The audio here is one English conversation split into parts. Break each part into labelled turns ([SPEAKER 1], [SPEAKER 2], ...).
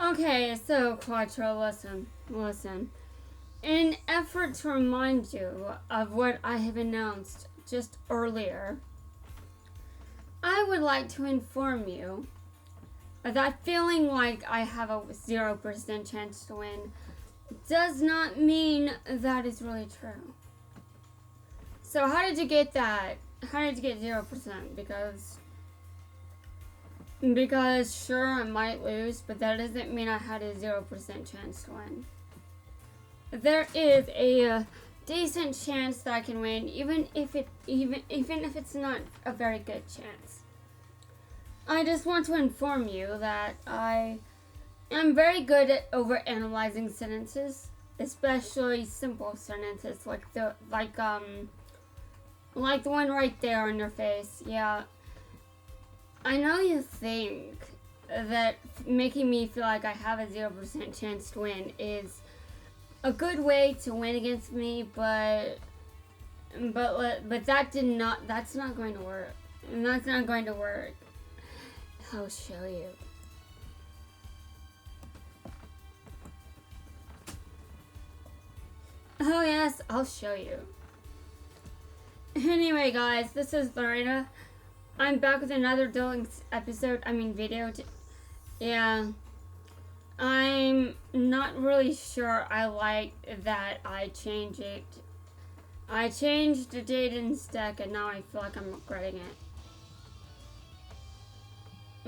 [SPEAKER 1] Okay, so Quattro, listen. In an effort to remind you of what I have announced just earlier, I would like to inform you that feeling like I have a 0% chance to win does not mean that is really true. So how did you get that? How did you get 0%? Because sure, I might lose, but that doesn't mean I had a 0% chance to win. There is a decent chance that I can win, even if it's not a very good chance. I just want to inform you that I am very good at overanalyzing sentences, especially simple sentences like the one right there on your face. Yeah. I know you think that making me feel like I have a 0% chance to win is a good way to win against me, but that's not going to work. And that's not going to work. I'll show you. Oh yes, I'll show you. Anyway guys, this is Lorena. I'm back with another dueling video. Yeah. I'm not really sure I like that I changed it. I changed the Jaden's deck and now I feel like I'm regretting it.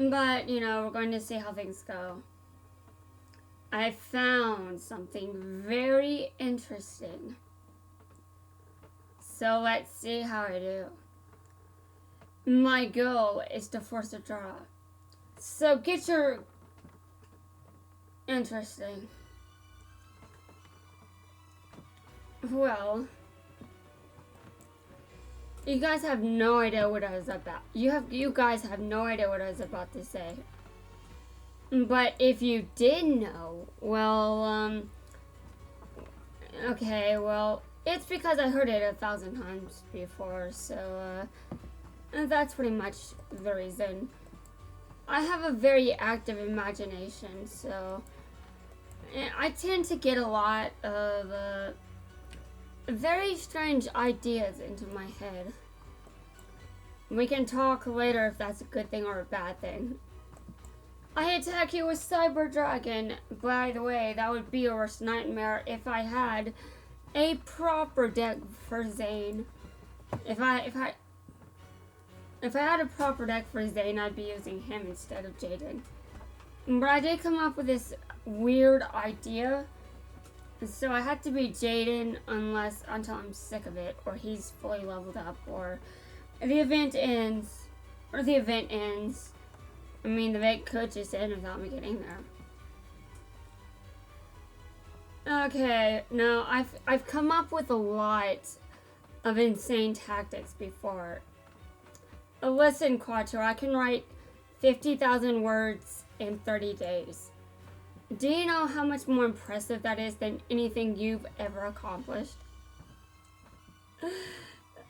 [SPEAKER 1] But, we're going to see how things go. I found something very interesting. So let's see how I do. My goal is to force a draw. So get your... Interesting. Well, you guys have no idea what I was about. You guys have no idea what I was about to say. But if you did know, well, okay, well, it's because I heard it 1,000 times before, so, that's pretty much the reason. I have a very active imagination, so I tend to get a lot of very strange ideas into my head. We can talk later if that's a good thing or a bad thing. I attack you with Cyber Dragon. By the way, that would be your worst nightmare if I had a proper deck for Zane. If I had a proper deck for Zane, I'd be using him instead of Jaden. But I did come up with this weird idea. So I had to be Jaden until I'm sick of it, or he's fully leveled up, or the event ends. I mean, the event could just end without me getting there. Okay, now I've come up with a lot of insane tactics before. Listen, Quattro, I can write 50,000 words in 30 days. Do you know how much more impressive that is than anything you've ever accomplished?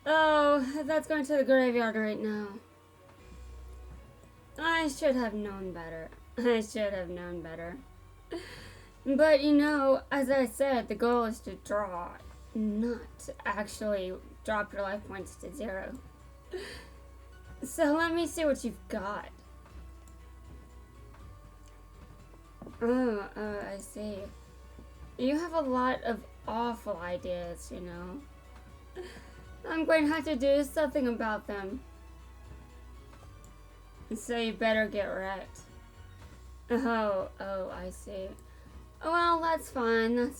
[SPEAKER 1] Oh, that's going to the graveyard right now. I should have known better. But as I said, the goal is to draw, not actually drop your life points to 0. So let me see what you've got. Oh, I see. You have a lot of awful ideas, I'm going to have to do something about them. So you better get wrecked. Oh, I see. Well, that's fine.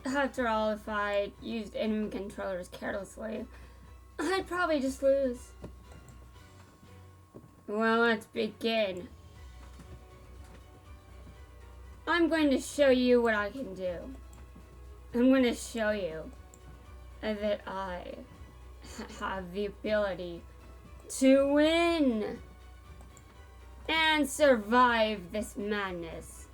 [SPEAKER 1] After all, if I used enemy controllers carelessly, I'd probably just lose. Well, let's begin. I'm going to show you what I can do. I'm going to show you that I have the ability to win and survive this madness.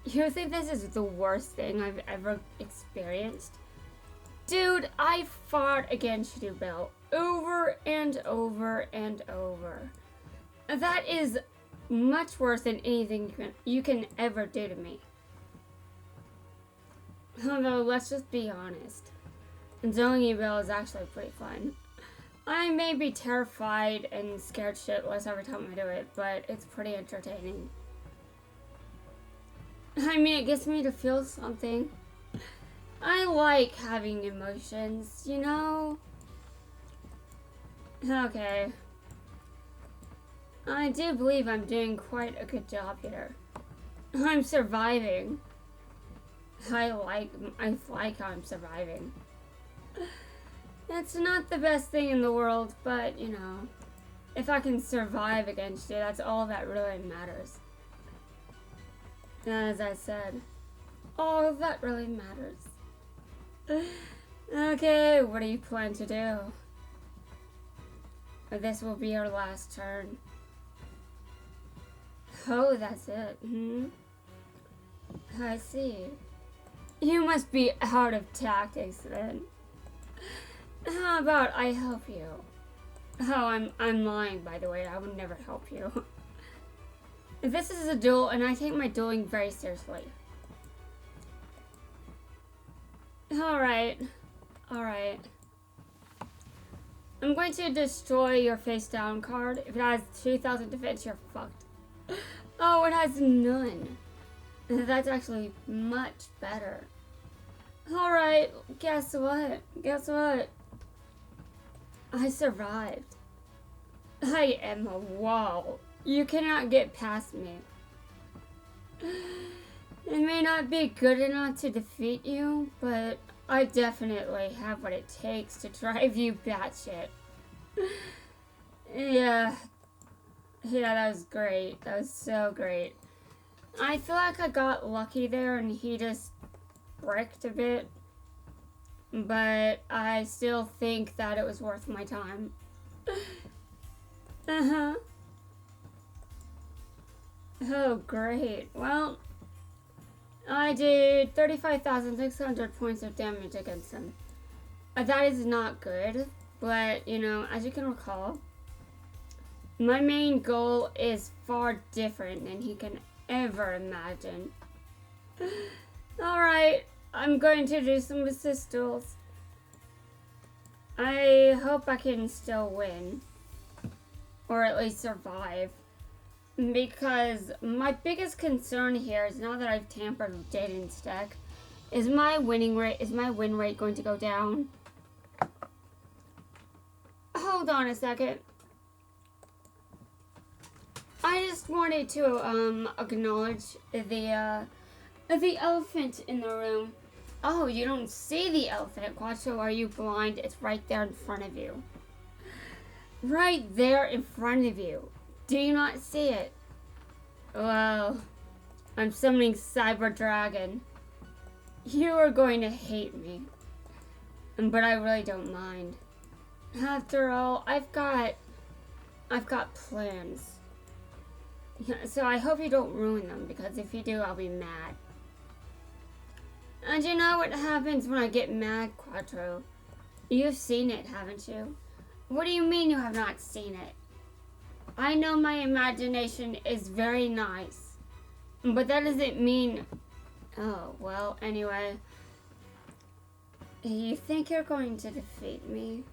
[SPEAKER 1] You think this is the worst thing I've ever experienced? Dude, I fought against you, Bill, over and over and over. That is much worse than anything you can ever do to me. Although, let's just be honest. Auto-duel is actually pretty fun. I may be terrified and scared shitless every time I do it, but it's pretty entertaining. I mean, it gets me to feel something. I like having emotions, you know? Okay. I do believe I'm doing quite a good job here. I'm surviving. I like how I'm surviving. It's not the best thing in the world, but, you know, if I can survive against you, that's all that really matters. As I said, all that really matters. Okay, what do you plan to do? This will be your last turn. Oh, that's it. I see. You must be out of tactics then. How about I help you? Oh, I'm lying, by the way. I would never help you. This is a duel, and I take my dueling very seriously. Alright. Alright. I'm going to destroy your face down card. If it has 2,000 defense, you're fucked. Oh, it has none. That's actually much better. Alright, guess what? Guess what? I survived. I am a wall. You cannot get past me. It may not be good enough to defeat you, but I definitely have what it takes to drive you batshit. Yeah, that was great. That was so great. I feel like I got lucky there and he just bricked a bit. But I still think that it was worth my time. Oh, great. Well, I did 35,600 points of damage against him. That is not good, but, you know, as you can recall, my main goal is far different than he can ever imagine. Alright, I'm going to do some assist duels. I hope I can still win. Or at least survive. Because my biggest concern here is now that I've tampered with Jaden's deck, is my win rate going to go down? Hold on a second. I just wanted to acknowledge the elephant in the room. Oh, you don't see the elephant, Quattro. Are you blind? It's right there in front of you. Right there in front of you. Do you not see it? Well, I'm summoning Cyber Dragon. You are going to hate me. But I really don't mind. After all, I've got plans. So I hope you don't ruin them, because if you do, I'll be mad. And you know what happens when I get mad, Quattro? You've seen it, haven't you? What do you mean you have not seen it? I know my imagination is very nice, but that doesn't mean... Oh, well, anyway. You think you're going to defeat me?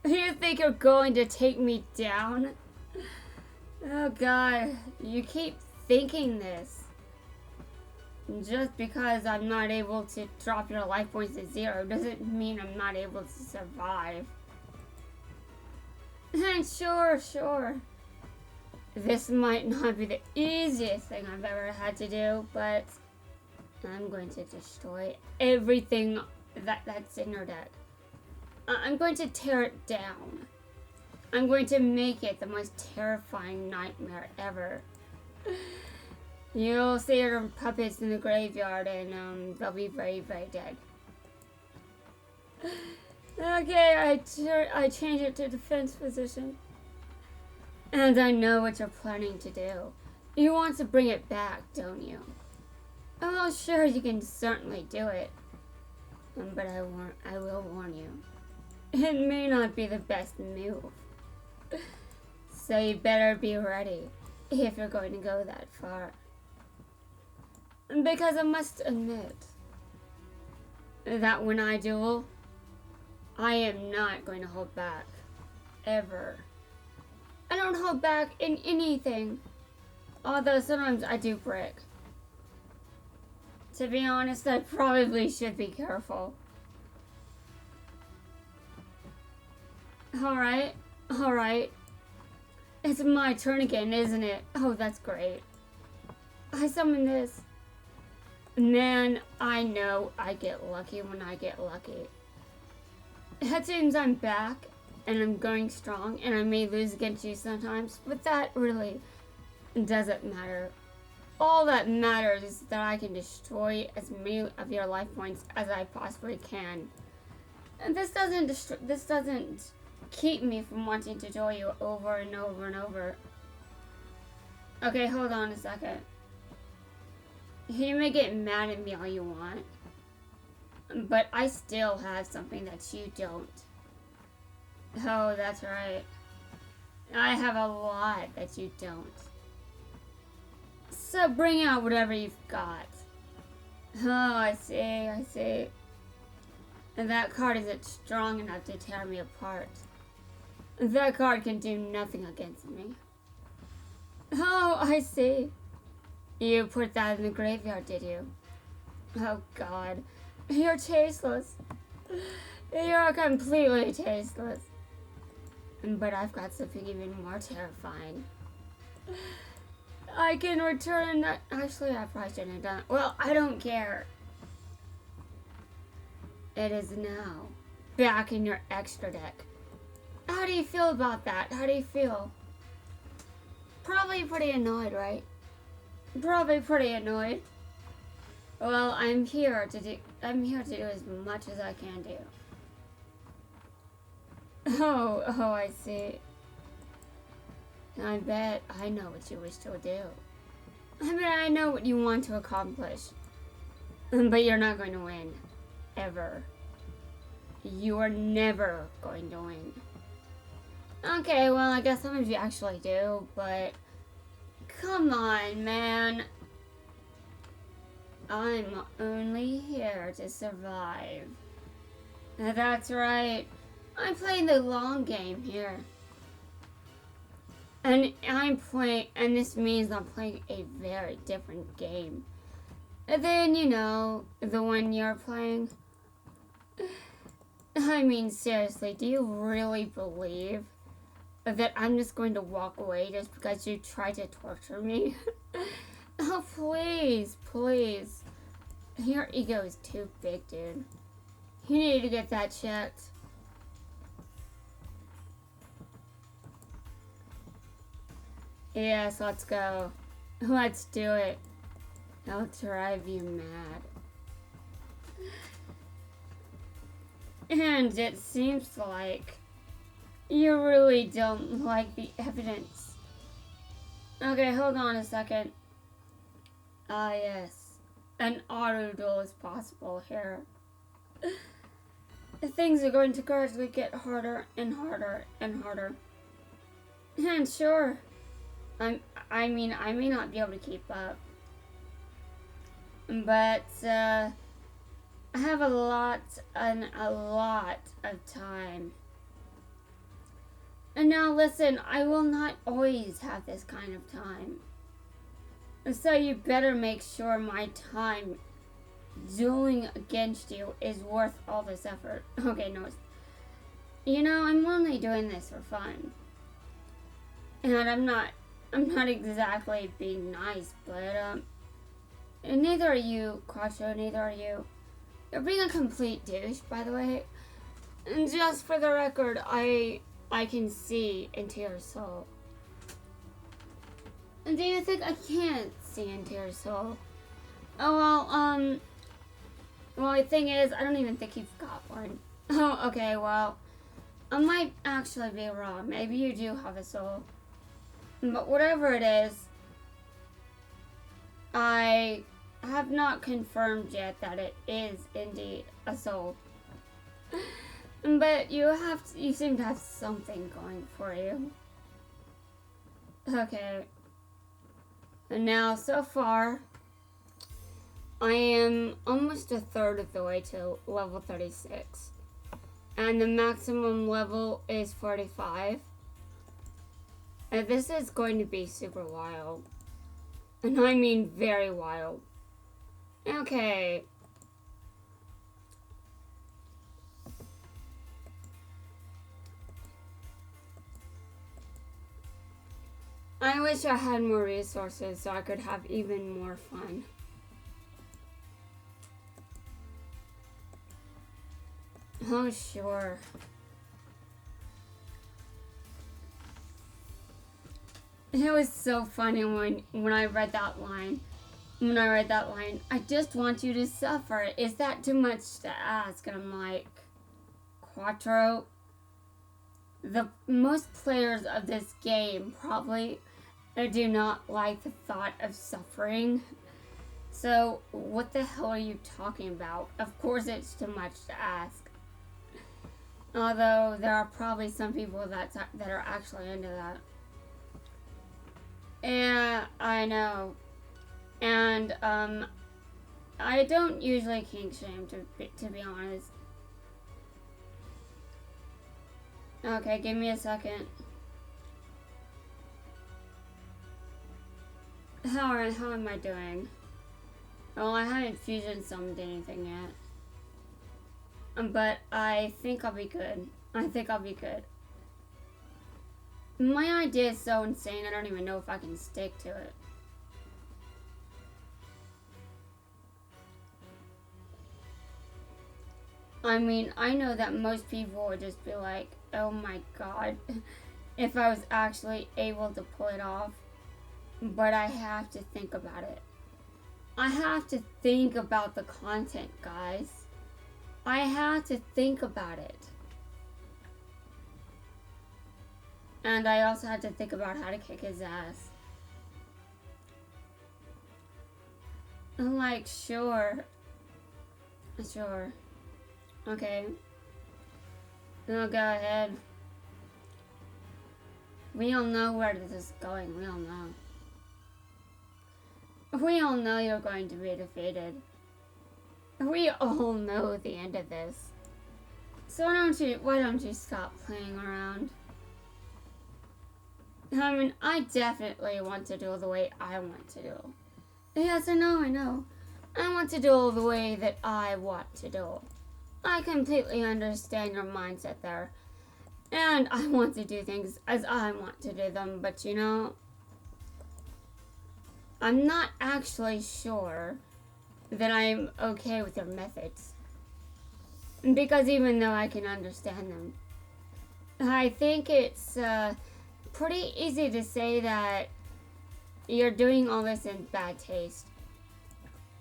[SPEAKER 1] You think you're going to take me down? Oh God, you keep thinking this. Just because I'm not able to drop your life points to 0 doesn't mean I'm not able to survive. And sure. This might not be the easiest thing I've ever had to do, but I'm going to destroy everything that's in your deck. I'm going to tear it down. I'm going to make it the most terrifying nightmare ever. You'll see your puppets in the graveyard and they'll be very, very dead. Okay, I change it to defense position. And I know what you're planning to do. You want to bring it back, don't you? Oh, sure, you can certainly do it. But I will warn you. It may not be the best move. So you better be ready. if you're going to go that far. Because I must admit that when I duel, I am not going to hold back. Ever. I don't hold back in anything. Although sometimes I do break. To be honest, I probably should be careful. Alright, alright. It's my turn again, isn't it? Oh, that's great. I summon this. Man, I know I get lucky when I get lucky. It seems I'm back, and I'm going strong, and I may lose against you sometimes, but that really doesn't matter. All that matters is that I can destroy as many of your life points as I possibly can. And this doesn't keep me from wanting to duel you over and over and over. Okay, hold on a second. You may get mad at me all you want, but I still have something that you don't. Oh, that's right. I have a lot that you don't. So bring out whatever you've got. Oh, I see, I see. And that card isn't strong enough to tear me apart. That card can do nothing against me. Oh, I see. You put that in the graveyard, did you? Oh, God. You're tasteless. You're completely tasteless. But I've got something even more terrifying. I can return that. Actually, I probably shouldn't have done it. Well, I don't care. It is now back in your extra deck. How do you feel about that? How do you feel? Probably pretty annoyed, right? Probably pretty annoyed. Well, I'm here to do as much as I can do. Oh, I see. I bet I know what you wish to do. I bet I know what you want to accomplish. But you're not going to win. Ever. You are never going to win. Okay, well, I guess some of you actually do, but come on, man. I'm only here to survive. That's right. I'm playing the long game here. And this means I'm playing a very different game than, you know, the one you're playing. I mean, seriously, do you really believe that I'm just going to walk away just because you try to torture me? Oh, please, please. Your ego is too big, dude. You need to get that checked. Yes, let's go. Let's do it. I'll drive you mad. And it seems like you really don't like the evidence. Okay, hold on a second. Ah, yes. An auto-duel is possible here. Things are going to gradually get harder and harder and harder. And sure, I mean, I may not be able to keep up. But, I have a lot of time. And now listen, I will not always have this kind of time. So you better make sure my time dueling against you is worth all this effort. Okay, no, you know, I'm only doing this for fun. And I'm not exactly being nice, but, and neither are you, Quattro, neither are you. You're being a complete douche, by the way. And just for the record, I can see into your soul. And do you think I can't see into your soul? Oh, well, the thing is, I don't even think you've got one. Oh, okay, well, I might actually be wrong. Maybe you do have a soul. But whatever it is, I have not confirmed yet that it is indeed a soul. But you seem to have something going for you. Okay. And now, so far, I am almost a third of the way to level 36. And the maximum level is 45. And this is going to be super wild. And I mean very wild. Okay. I wish I had more resources so I could have even more fun. Oh, sure. It was so funny when I read that line. I just want you to suffer. Is that too much to ask? And I'm like, Quattro, the most players of this game probably do not like the thought of suffering. So what the hell are you talking about? Of course it's too much to ask. Although there are probably some people that are actually into that. Yeah, I know. And I don't usually kink shame to be honest. Okay, give me a second. How am I doing? Well, I haven't fusion summoned anything yet. But I think I'll be good. My idea is so insane, I don't even know if I can stick to it. I mean, I know that most people would just be like, oh my god, if I was actually able to pull it off. But I have to think about it. I have to think about the content, guys. I have to think about it. And I also had to think about how to kick his ass. I'm like, sure. Okay. No, go ahead. We all know where this is going. We all know you're going to be defeated. We all know the end of this. So why don't you stop playing around? I mean, I definitely want to do it the way I want to do. Yes, I know. I want to do it the way that I want to do. I completely understand your mindset there. And I want to do things as I want to do them, but you know, I'm not actually sure that I'm okay with your methods. Because even though I can understand them, I think it's pretty easy to say that you're doing all this in bad taste.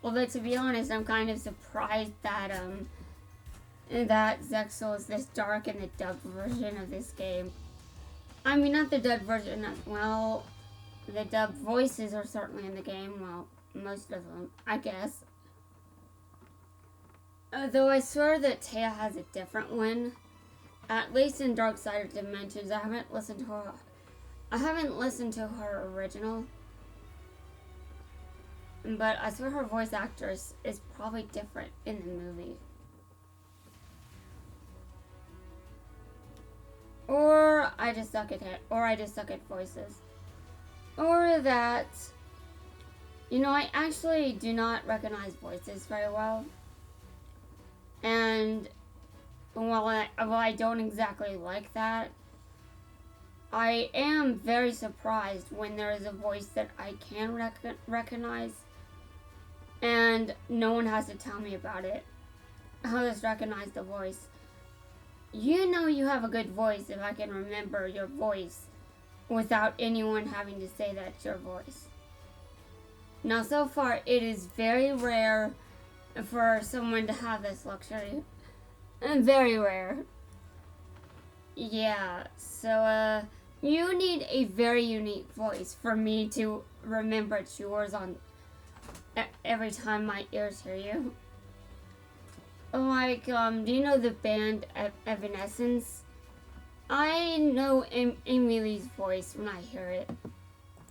[SPEAKER 1] Although to be honest, I'm kind of surprised that Zexal is this dark in the dubbed version of this game. I mean, not the dubbed version, well, the dubbed voices are certainly in the game, well, most of them, I guess. Though I swear that Taya has a different one, at least in Dark Side of Dimensions. I haven't listened to her original, but I swear her voice actress is probably different in the movie. Or I just suck at voices. Or that, you know, I actually do not recognize voices very well. And while I don't exactly like that, I am very surprised when there is a voice that I can recognize and no one has to tell me about it. I'll just recognize the voice. You know you have a good voice if I can remember your voice without anyone having to say that's your voice. Now, so far, it is very rare for someone to have this luxury. Very rare. Yeah, so, you need a very unique voice for me to remember it's yours on every time my ears hear you. Like, do you know the band Evanescence? I know Emily's voice when I hear it.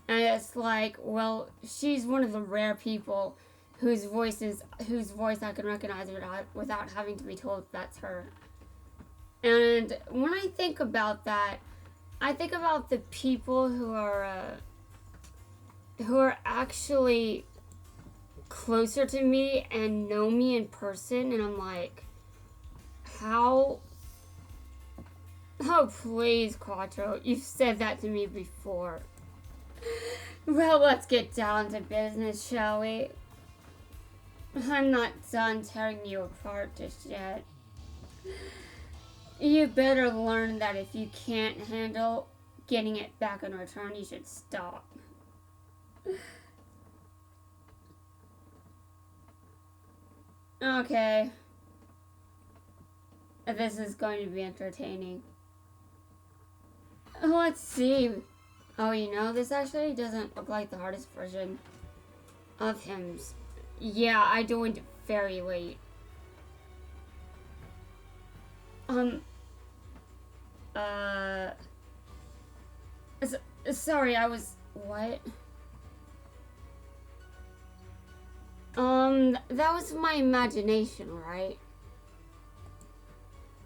[SPEAKER 1] And it's like, well, she's one of the rare people whose voice I can recognize without having to be told that's her. And when I think about that, I think about the people who are actually closer to me and know me in person, and I'm like, how? Oh, please, Quattro, you've said that to me before. Well, let's get down to business, shall we? I'm not done tearing you apart just yet. You better learn that if you can't handle getting it back in return, you should stop. Okay. This is going to be entertaining. Let's see. Oh, you know, this actually doesn't look like the hardest version of him. Yeah, I joined very late. Sorry, I was... What? That was my imagination, right?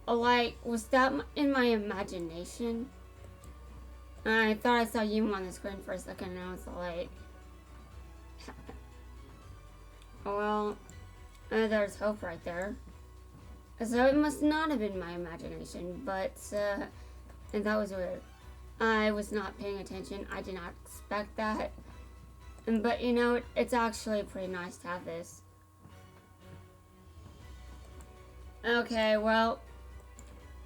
[SPEAKER 1] Like, was that in my imagination? I thought I saw you on the screen for a second, and I was like... Well, there's hope right there. So it must not have been my imagination, but, and that was weird. I was not paying attention. I did not expect that. But, you know, it's actually pretty nice to have this. Okay, well,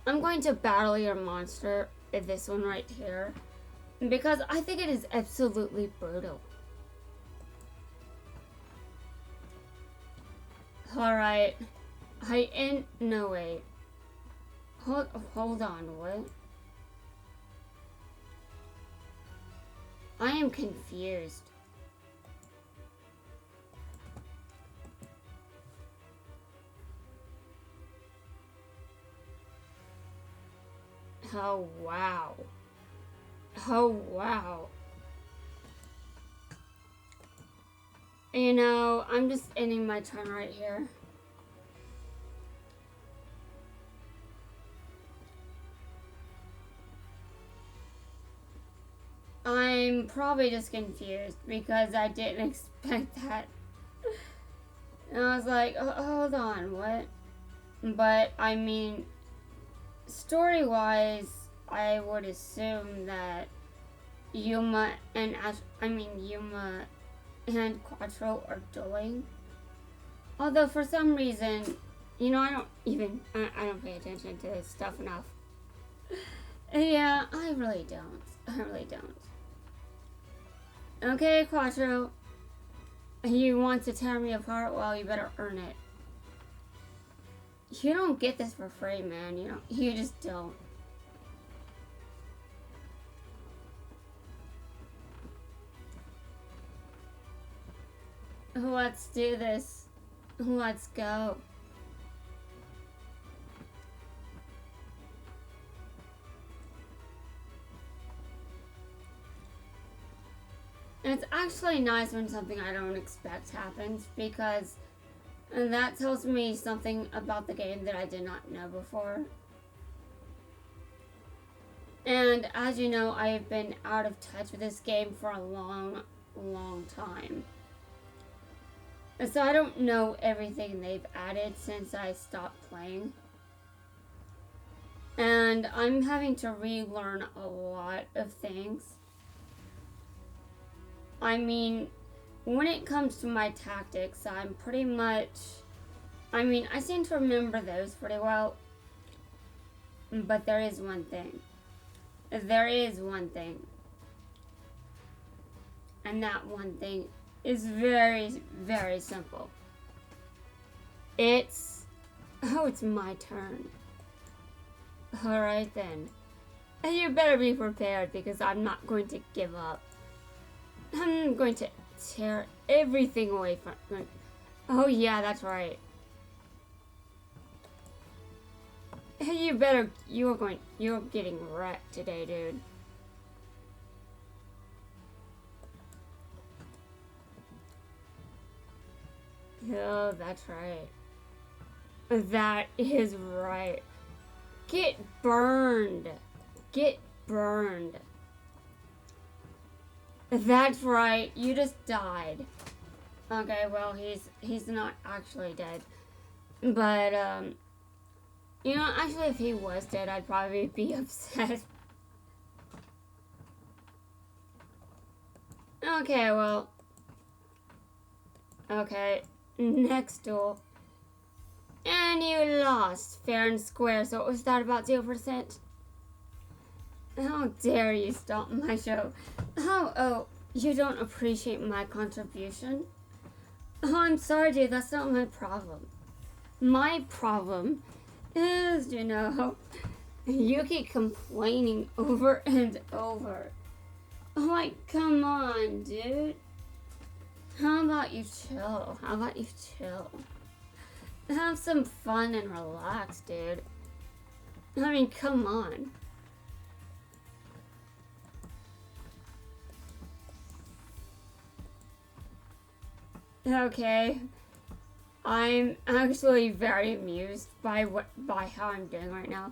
[SPEAKER 1] I'm going to battle your monster, this one right here, because I think it is absolutely brutal. Alright. No, wait. Hold on, what? I am confused. Oh, wow. Oh, wow. You know, I'm just ending my turn right here. I'm probably just confused because I didn't expect that. And I was like, oh, hold on, what? But, I mean, story-wise, I would assume that Yuma and Quattro are dueling. Although for some reason, you know, I don't pay attention to this stuff enough. Yeah, I really don't. Okay, Quattro. You want to tear me apart? Well, you better earn it. You don't get this for free, man. You just don't. Let's do this. Let's go. It's actually nice when something I don't expect happens, because that tells me something about the game that I did not know before. And as you know, I have been out of touch with this game for a long, long time. So I don't know everything they've added since I stopped playing. And I'm having to relearn a lot of things. I mean, when it comes to my tactics, I'm pretty much... I seem to remember those pretty well. But there is one thing. And that one thing is very, very simple. It's my turn. Alright then. You better be prepared, because I'm not going to give up. I'm going to tear everything away from... Oh yeah, that's right. You're getting wrecked today, dude. Oh, that's right. That is right. Get burned. Get burned. That's right. You just died. Okay, well, he's not actually dead. But, you know, actually, if he was dead, I'd probably be upset. Okay, well. Okay, next duel. And you lost, fair and square, so it was that about 0%? How dare you stop my show? Oh, you don't appreciate my contribution? Oh, I'm sorry, dude, that's not my problem. My problem is, you know, you keep complaining over and over. Like, come on, dude. How about you chill? How about you chill? Have some fun and relax, dude. I mean, come on. Okay. I'm actually very amused by how I'm doing right now.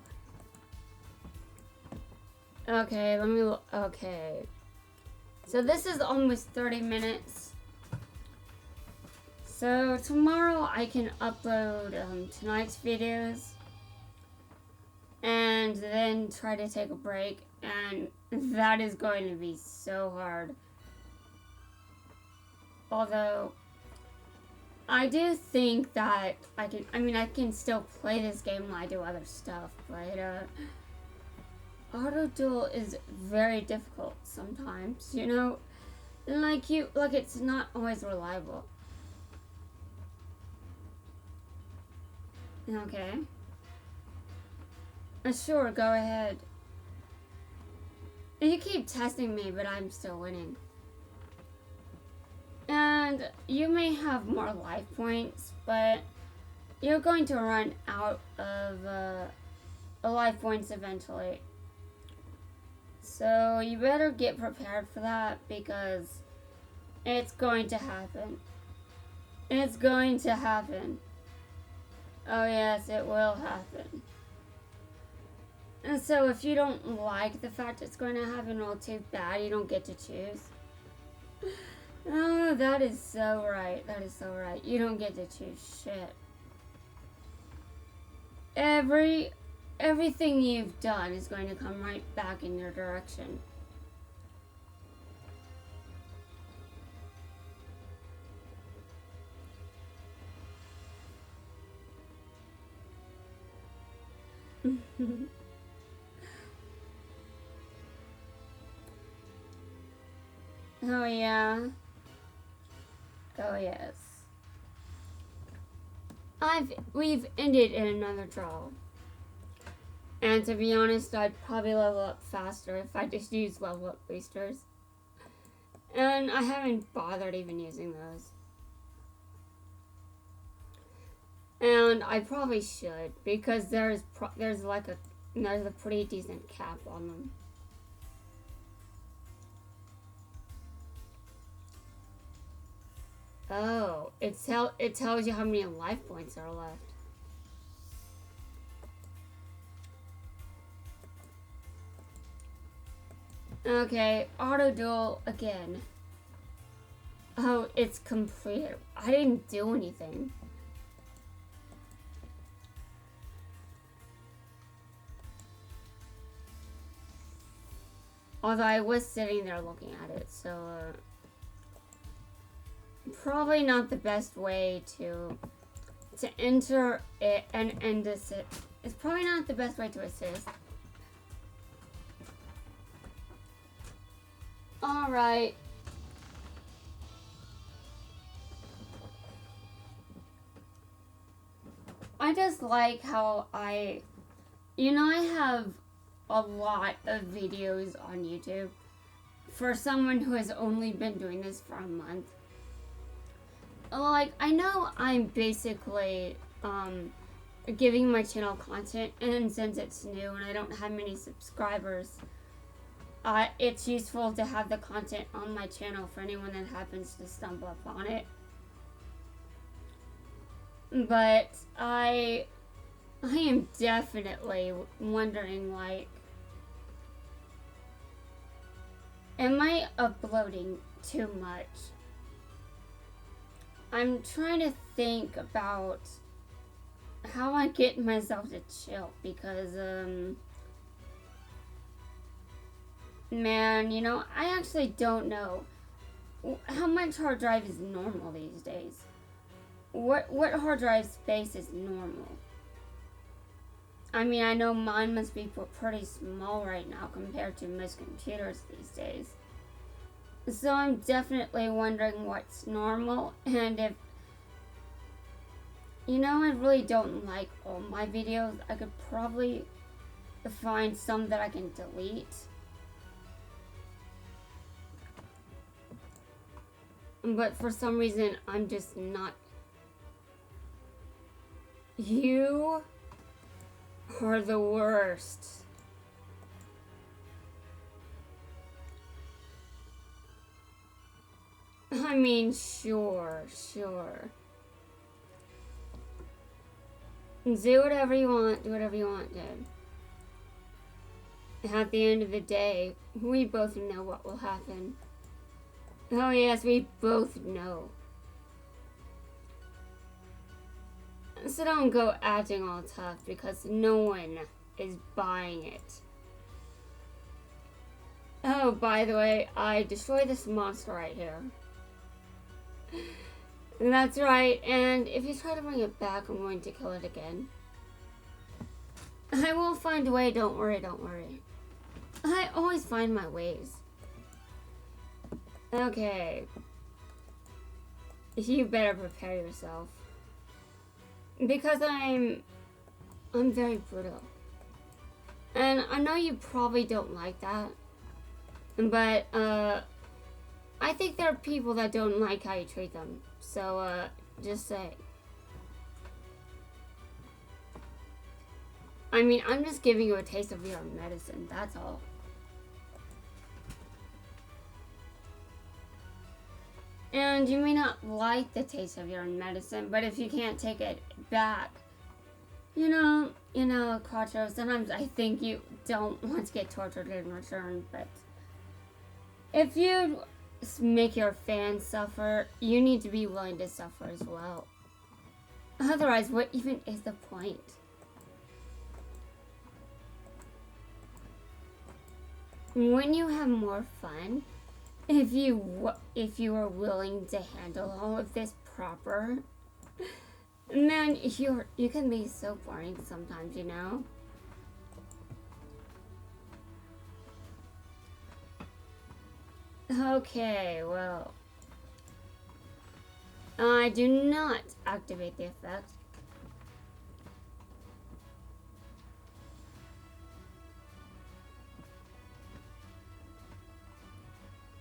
[SPEAKER 1] Okay, let me look. Okay. So this is almost 30 minutes. So tomorrow I can upload tonight's videos and then try to take a break, and that is going to be so hard. Although I do think that I can still play this game while I do other stuff, but Auto-duel is very difficult sometimes, you know? Like it's not always reliable. Okay. Sure, go ahead. You keep testing me, but I'm still winning. And you may have more life points, but you're going to run out of life points eventually. So you better get prepared for that, because it's going to happen. It's going to happen. Oh yes, it will happen. And so if you don't like the fact it's going to happen, well, too bad, you don't get to choose. Oh, that is so right. That is so right. You don't get to choose shit. Everything you've done is going to come right back in your direction. Oh yeah. Oh yes. We've ended in another draw. And to be honest, I'd probably level up faster if I just used level up boosters. And I haven't bothered even using those. And I probably should, because there's a pretty decent cap on them. Oh, it tells you how many life points are left. Okay, auto-duel again. Oh, it's completed. I didn't do anything. Although I was sitting there looking at it, so probably not the best way to enter it and end assist. It's probably not the best way to assist. Alright. I just like how I have a lot of videos on YouTube for someone who has only been doing this for a month. Like, I know I'm basically giving my channel content, and since it's new and I don't have many subscribers, it's useful to have the content on my channel for anyone that happens to stumble upon it. But I am definitely wondering, like, am I uploading too much? I'm trying to think about how I get myself to chill because, man, you know, I actually don't know how much hard drive is normal these days. What hard drive space is normal? I mean, I know mine must be pretty small right now compared to most computers these days. So I'm definitely wondering what's normal, and if, you know, I really don't like all my videos. I could probably find some that I can delete. But for some reason, I'm just not. You are the worst. I mean, sure. Do whatever you want, dude. At the end of the day, we both know what will happen. Oh yes, we both know. So don't go acting all tough because no one is buying it. Oh, by the way, I destroyed this monster right here. That's right, and if you try to bring it back, I'm going to kill it again. I will find a way, don't worry. I always find my ways. Okay. You better prepare yourself. Because I'm very brutal. And I know you probably don't like that. But, I think there are people that don't like how you treat them. So, just say. I mean, I'm just giving you a taste of your medicine, that's all. And you may not like the taste of your own medicine, but if you can't take it back, you know, Quattro, sometimes I think you don't want to get tortured in return, but if you make your fans suffer, you need to be willing to suffer as well. Otherwise, what even is the point? When you have more fun, if you are willing to handle all of this proper, man, you can be so boring sometimes, you know? Okay, well, I do not activate the effect.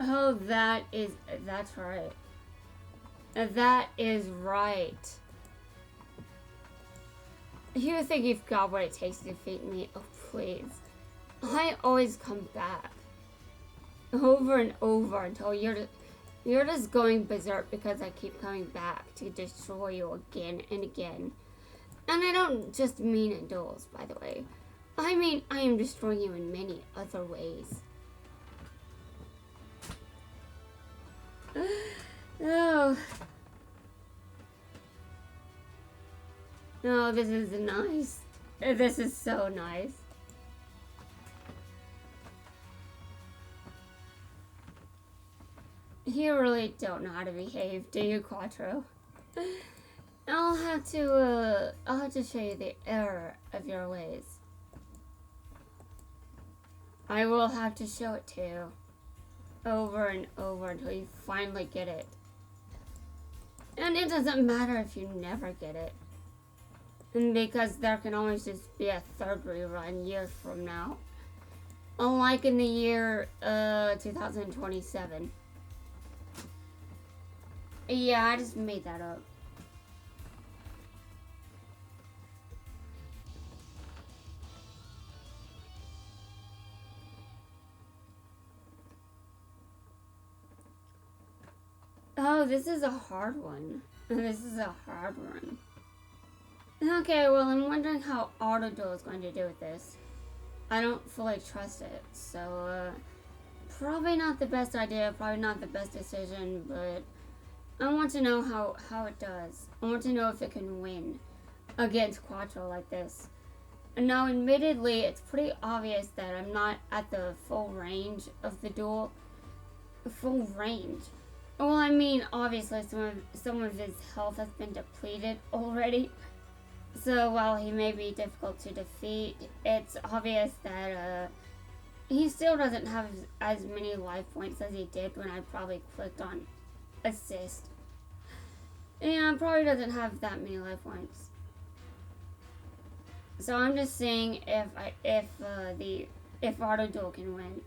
[SPEAKER 1] Oh, that's right. That is right. You think you've got what it takes to defeat me? Oh, please. I always come back. Over and over until you're just going berserk because I keep coming back to destroy you again and again. And I don't just mean in duels, by the way. I mean, I am destroying you in many other ways. Oh. Oh, this is nice. This is so nice. You really don't know how to behave, do you, Quattro? I'll have to show you the error of your ways. I will have to show it to you. Over and over until you finally get it. And it doesn't matter if you never get it. And because there can always just be a third rerun years from now. Unlike in the year 2027. Yeah, I just made that up. Oh, this is a hard one. This is a hard one. Okay, well, I'm wondering how Auto-duel is going to do with this. I don't fully trust it, so, probably not the best idea, probably not the best decision, but I want to know how it does. I want to know if it can win against Quattro like this. And now, admittedly, it's pretty obvious that I'm not at the full range of the duel. Full range? Well, I mean, obviously, some of his health has been depleted already. So, while he may be difficult to defeat, it's obvious that, he still doesn't have as many life points as he did when I probably clicked on assist. Yeah, probably doesn't have that many life points. So I'm just seeing if Auto-duel can win.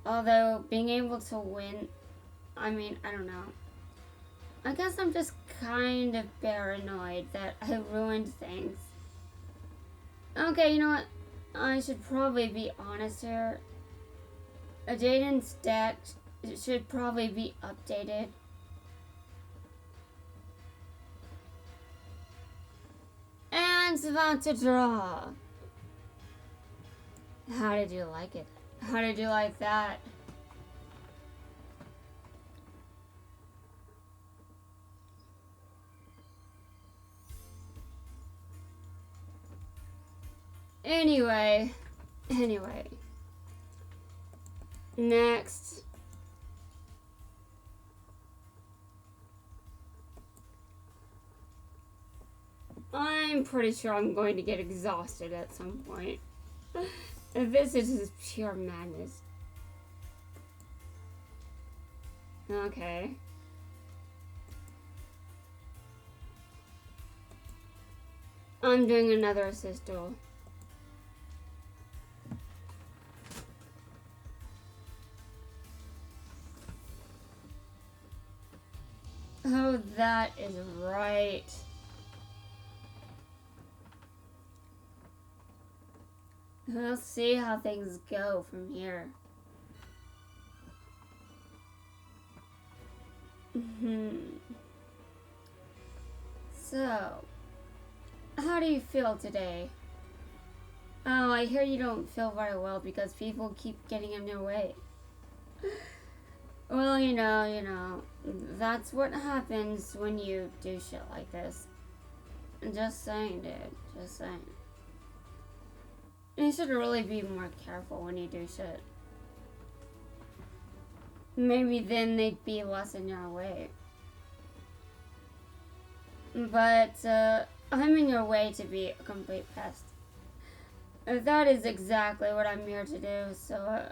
[SPEAKER 1] Although being able to win, I mean, I don't know. I guess I'm just kind of paranoid that I ruined things. Okay, you know what? I should probably be honest here. Jaden's deck should probably be updated. And it's about to draw. How did you like it? How did you like that? Anyway. Next. I'm pretty sure I'm going to get exhausted at some point. This is just pure madness. Okay. I'm doing another assist duel. Oh, that is right. We'll see how things go from here. So, how do you feel today? Oh, I hear you don't feel very well because people keep getting in your way. Well, you know, that's what happens when you do shit like this. Just saying, dude. Just saying. You should really be more careful when you do shit. Maybe then they'd be less in your way. But, I'm in your way to be a complete pest. That is exactly what I'm here to do, so,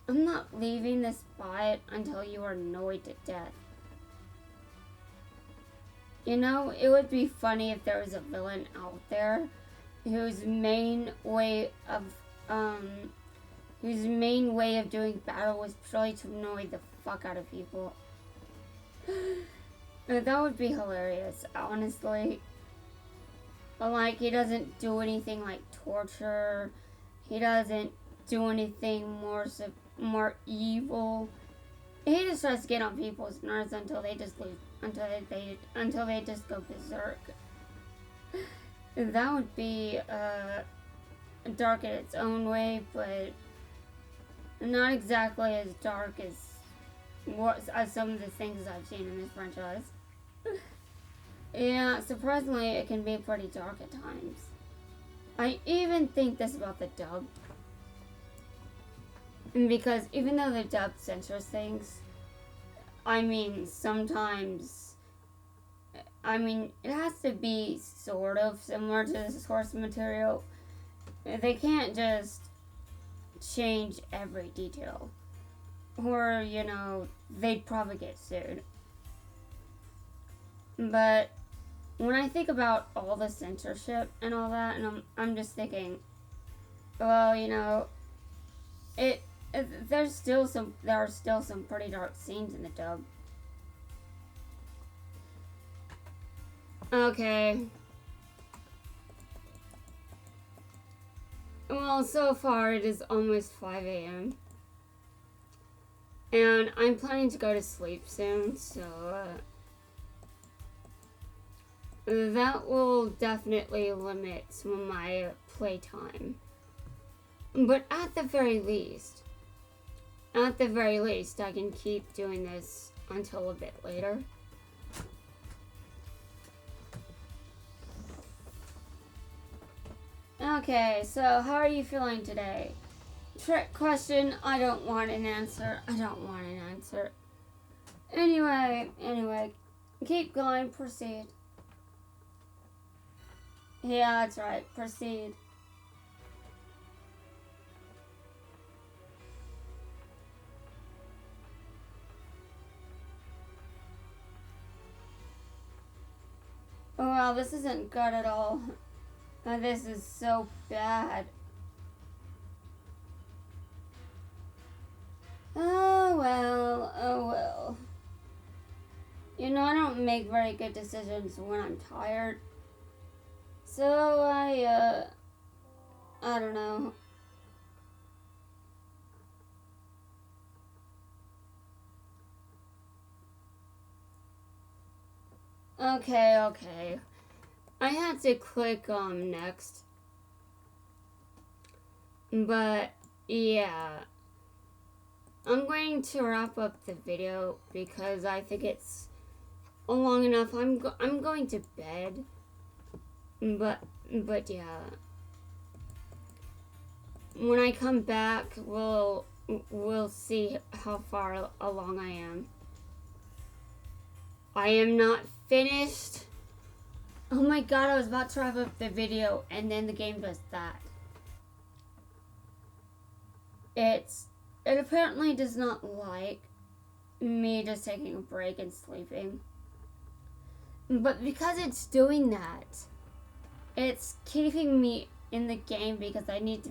[SPEAKER 1] I'm not leaving this spot until you are annoyed to death. You know, it would be funny if there was a villain out there whose main way of doing battle was purely to annoy the fuck out of people. That would be hilarious, honestly. Like, he doesn't do anything like torture. He doesn't do anything more evil. He just tries to get on people's nerves until they just lose, until they just go berserk. That would be dark in its own way, but not exactly as dark as some of the things I've seen in this franchise. Yeah, surprisingly, it can be pretty dark at times. I even think this about the dub. Because even though the dub censors things, I mean, sometimes, it has to be sort of similar to the source material. They can't just change every detail. Or, you know, they'd probably get sued. But when I think about all the censorship and all that, and I'm just thinking, well, you know, there are still some pretty dark scenes in the dub. Okay. Well, so far it is almost 5 a.m. And I'm planning to go to sleep soon, so, that will definitely limit some of my playtime. But at the very least, I can keep doing this until a bit later. Okay, so how are you feeling today? Trick question, I don't want an answer. Anyway, keep going, proceed. Yeah, that's right, proceed. Oh wow, this isn't good at all. This is so bad. Oh well. You know, I don't make very good decisions when I'm tired. So I don't know. Okay. I had to click next. But yeah. I'm going to wrap up the video because I think it's long enough. I'm going to bed. But yeah. When I come back, we'll see how far along I am. I am not finished. Oh my god, I was about to wrap up the video and then the game does that. It apparently does not like me just taking a break and sleeping. But because it's doing that, it's keeping me in the game because I need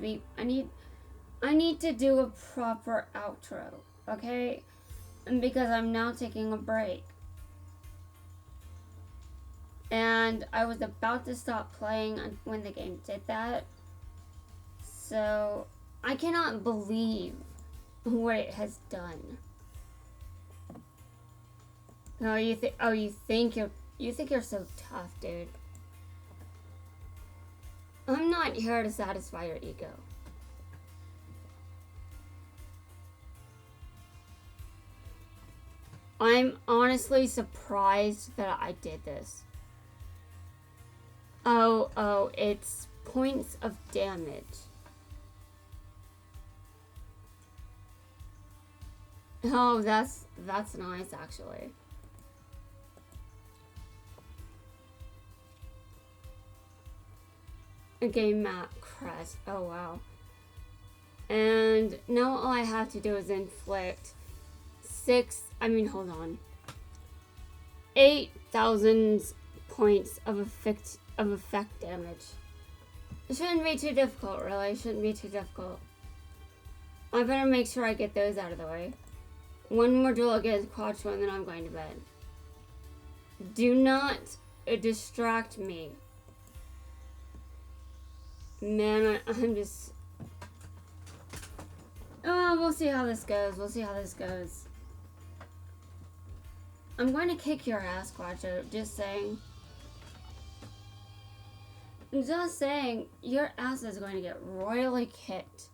[SPEAKER 1] to do a proper outro, okay? And because I'm now taking a break. And I was about to stop playing when the game did that. So I cannot believe what it has done. No, you think you're so tough, dude. I'm not here to satisfy your ego. I'm honestly surprised that I did this. Oh, it's points of damage. Oh, that's nice actually. A game map crest. Oh wow. And now all I have to do is inflict 8,000 points of effect damage. It shouldn't be too difficult, really. It shouldn't be too difficult. I better make sure I get those out of the way. One more duel against Quattro and then I'm going to bed. Do not distract me. Man, I'm just... Oh, we'll see how this goes. I'm going to kick your ass, Quattro. Just saying. Just saying, your ass is going to get royally kicked.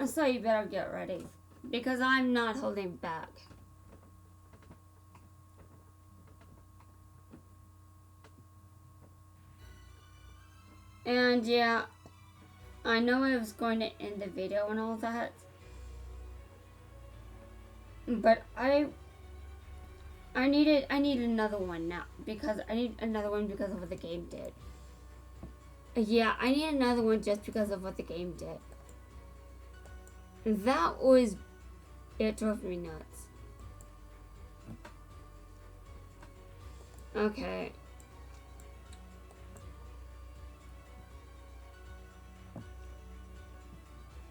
[SPEAKER 1] So you better get ready. Because I'm not holding back. And yeah, I know I was going to end the video and all that. But I need another one now. Because I need another one because of what the game did. Yeah, I need another one just because of what the game did. That was... It drove me nuts. Okay.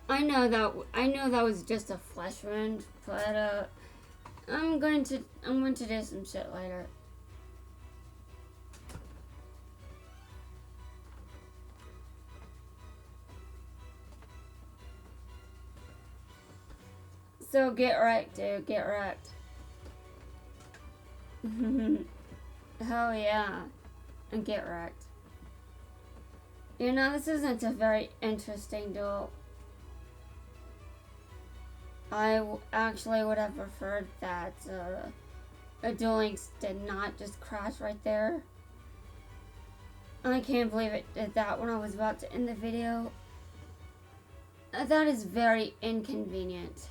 [SPEAKER 1] I know that was just a flesh wound, but I'm going to do some shit later. So get wrecked, dude. Get wrecked. Oh yeah, and get wrecked. You know, this isn't a very interesting duel. I actually would have preferred that a Duel Links did not just crash right there. I can't believe it did that when I was about to end the video. That is very inconvenient.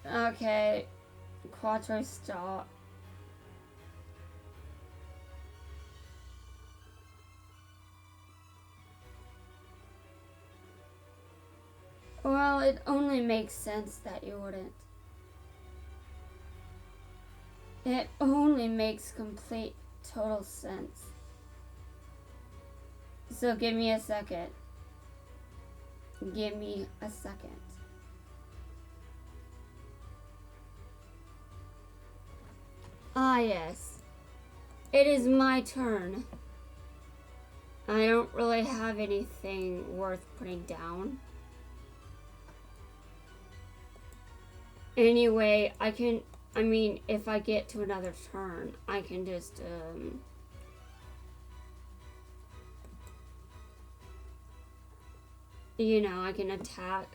[SPEAKER 1] Okay, Quattro stop. Well, it only makes sense that you wouldn't. It only makes complete, total sense. So give me a second. Give me a second. Ah, yes. It is my turn. I don't really have anything worth putting down. Anyway, if I get to another turn, I can just, you know, I can attack.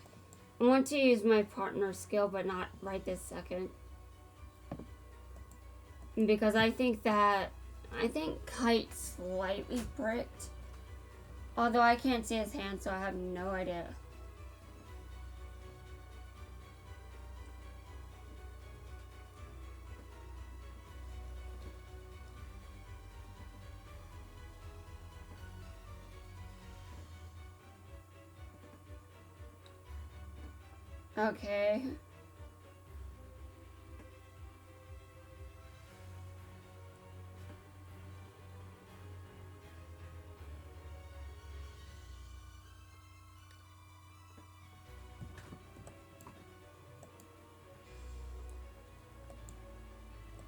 [SPEAKER 1] I want to use my partner skill, but not right this second. Because I think Kite slightly bricked. Although I can't see his hand, so I have no idea. Okay.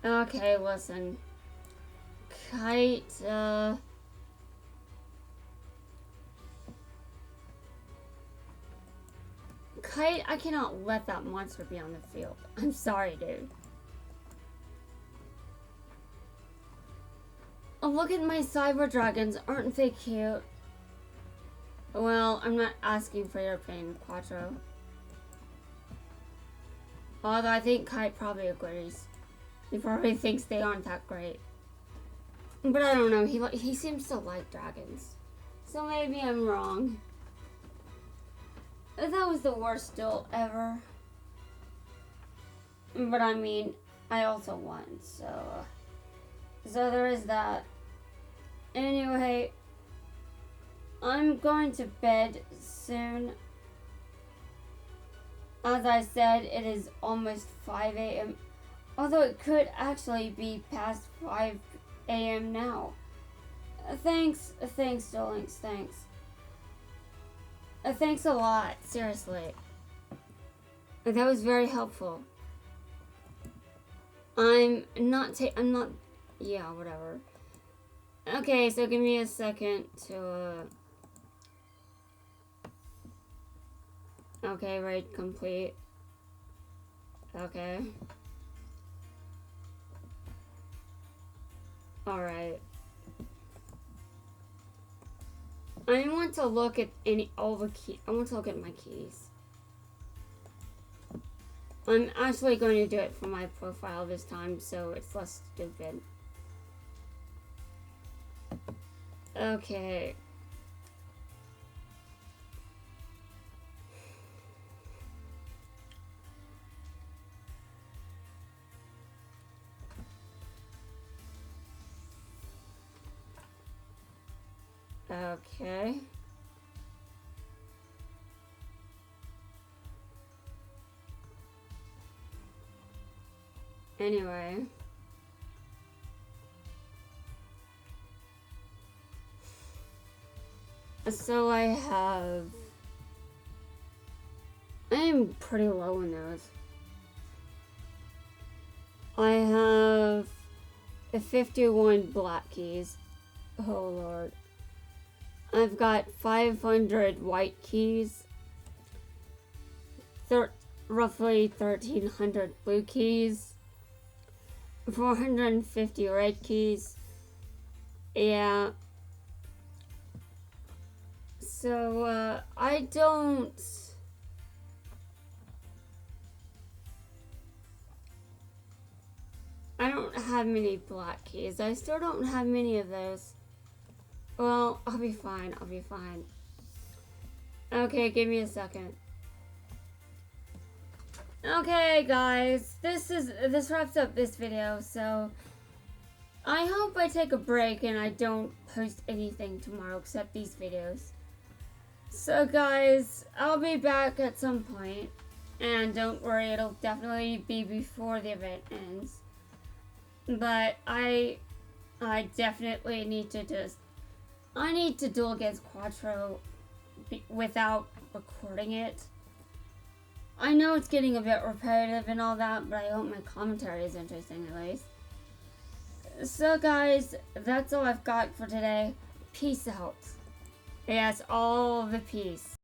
[SPEAKER 1] Okay, listen. Kite, Kite, I cannot let that monster be on the field. I'm sorry, dude. Oh, look at my cyber dragons. Aren't they cute? Well, I'm not asking for your opinion, Quattro. Although I think Kite probably agrees. He probably thinks they aren't that great. But I don't know, he seems to like dragons. So maybe I'm wrong. That was the worst duel ever. But I mean, I also won, so there is that. Anyway, I'm going to bed soon. As I said, it is almost 5 a.m. Although it could actually be past 5 a.m. now. Thanks, Duel Links, thanks. Thanks a lot, seriously. That was very helpful. I'm not, yeah, whatever. Okay, so give me a second to, okay, raid complete. Okay. Alright. I want to look at all the keys. I want to look at my keys. I'm actually going to do it for my profile this time, so it's less stupid. Okay. Okay. Anyway. So I am pretty low in those. I have 51 black keys. Oh lord. I've got 500 white keys. roughly 1,300 blue keys, 450 red keys. Yeah. So, I don't have many black keys. I still don't have many of those. Well, I'll be fine. I'll be fine. Okay, give me a second. Okay, guys, this wraps up this video. So I hope I take a break and I don't post anything tomorrow except these videos. So guys, I'll be back at some point, and don't worry, it'll definitely be before the event ends. But I definitely need to duel against Quattro without recording it. I know it's getting a bit repetitive and all that, but I hope my commentary is interesting at least. So guys, that's all I've got for today. Peace out. Yes, all the peace.